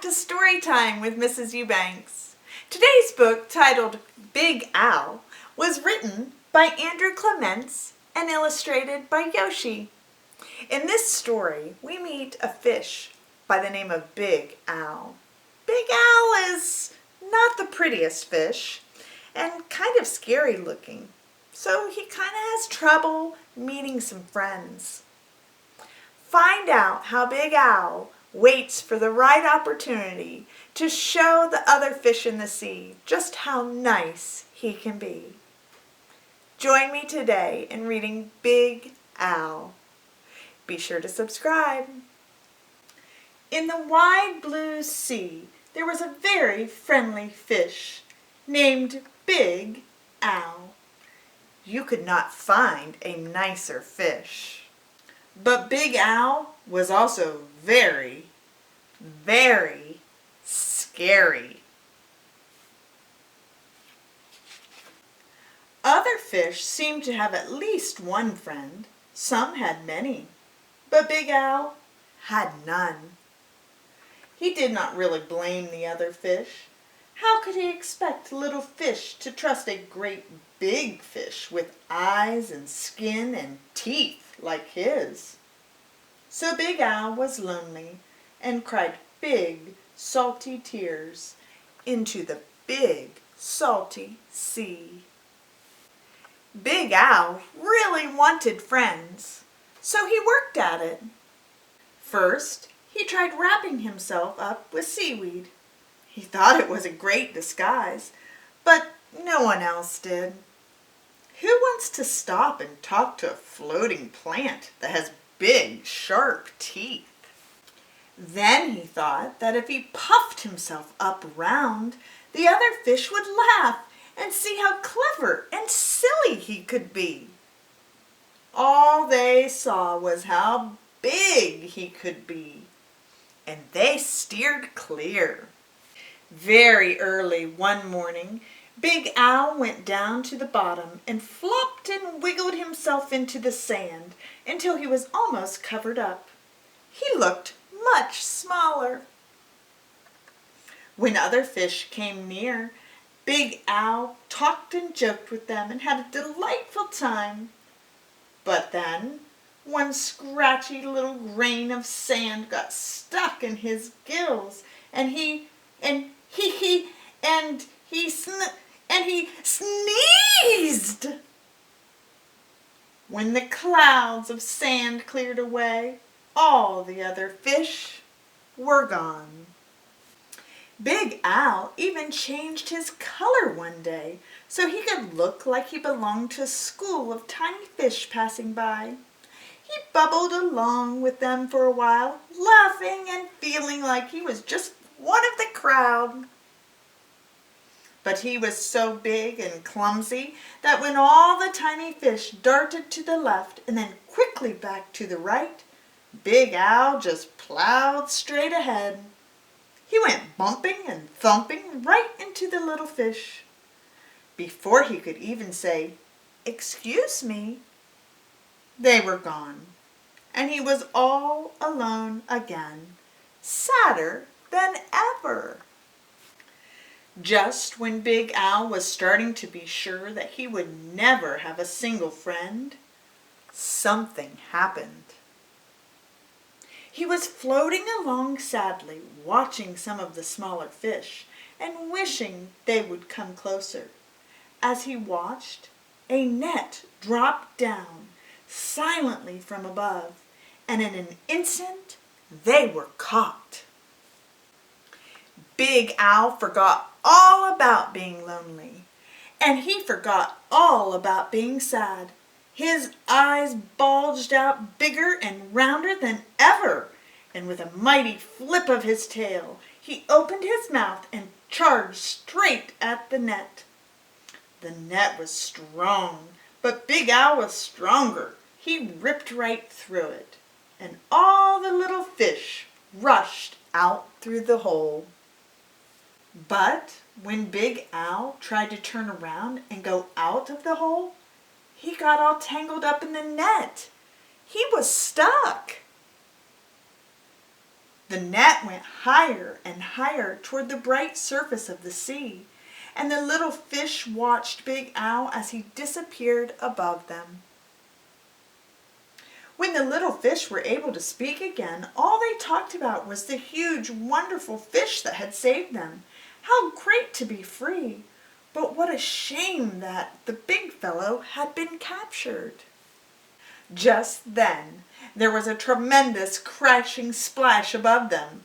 to Storytime with Mrs. Eubanks. Today's book, titled Big Al, was written by Clements and illustrated by Yoshi. In this story, we meet a fish by the name of Big Al. Big Al is not the prettiest fish and kind of scary looking, so he kind of has trouble meeting some friends. Find out how Big Al waits for the right opportunity to show the other fish in the sea just how nice he can be. Join me today in reading Big Al. Be sure to subscribe. In the wide blue sea, there was a very friendly fish named Big Al. You could not find a nicer fish. But Big Al was also very, very scary. Other fish seemed to have at least one friend. Some had many, but Big Al had none. He did not really blame the other fish. How could he expect little fish to trust a great big fish with eyes and skin and teeth like his? So Big Al was lonely and cried big, salty tears into the big, salty sea. Big Al really wanted friends, so he worked at it. First, he tried wrapping himself up with seaweed. He thought it was a great disguise, but no one else did. Who wants to stop and talk to a floating plant that has big, sharp teeth? Then he thought that if he puffed himself up round, the other fish would laugh and see how clever and silly he could be. All they saw was how big he could be, and they steered clear. Very early one morning, Big Al went down to the bottom and flopped and wiggled himself into the sand until he was almost covered up. He looked much smaller. When other fish came near, Big Al talked and joked with them and had a delightful time. But then one scratchy little grain of sand got stuck in his gills, and he sneezed. When the clouds of sand cleared away, all the other fish were gone. Big Al even changed his color one day so he could look like he belonged to a school of tiny fish passing by. He bubbled along with them for a while, laughing and feeling like he was just one of the crowd. But he was so big and clumsy that when all the tiny fish darted to the left and then quickly back to the right, Big Al just plowed straight ahead. He went bumping and thumping right into the little fish. Before he could even say, "Excuse me," they were gone, and he was all alone again, sadder than ever. Just when Big Al was starting to be sure that he would never have a single friend, something happened. He was floating along sadly, watching some of the smaller fish and wishing they would come closer. As he watched, a net dropped down silently from above, and in an instant they were caught. Big Al forgot all about being lonely, and he forgot all about being sad. His eyes bulged out bigger and rounder than ever, and with a mighty flip of his tail, he opened his mouth and charged straight at the net. The net was strong, but Big Al was stronger. He ripped right through it, and all the little fish rushed out through the hole. But when Big Al tried to turn around and go out of the hole, he got all tangled up in the net. He was stuck. The net went higher and higher toward the bright surface of the sea, and the little fish watched Big Al as he disappeared above them. When the little fish were able to speak again, all they talked about was the huge, wonderful fish that had saved them. How great to be free! But what a shame that the big fellow had been captured. Just then, there was a tremendous crashing splash above them,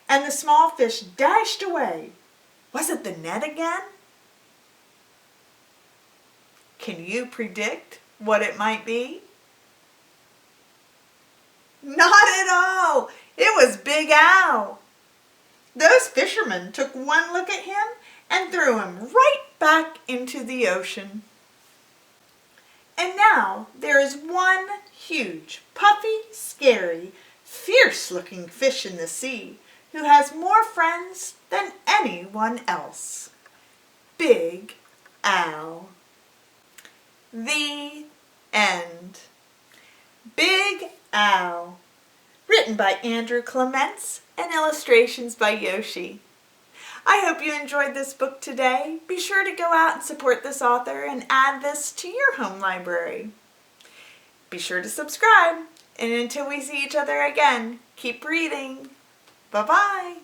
and the small fish dashed away. Was it the net again? Can you predict what it might be? Not at all! It was Big Al. Those fishermen took one look at him and threw him right back into the ocean. And now there is one huge, puffy, scary, fierce-looking fish in the sea who has more friends than anyone else. Big Al. The end. Big Al. Written by Clements and illustrations by Yoshi. I hope you enjoyed this book today. Be sure to go out and support this author and add this to your home library. Be sure to subscribe, and until we see each other again, keep reading. Bye-bye.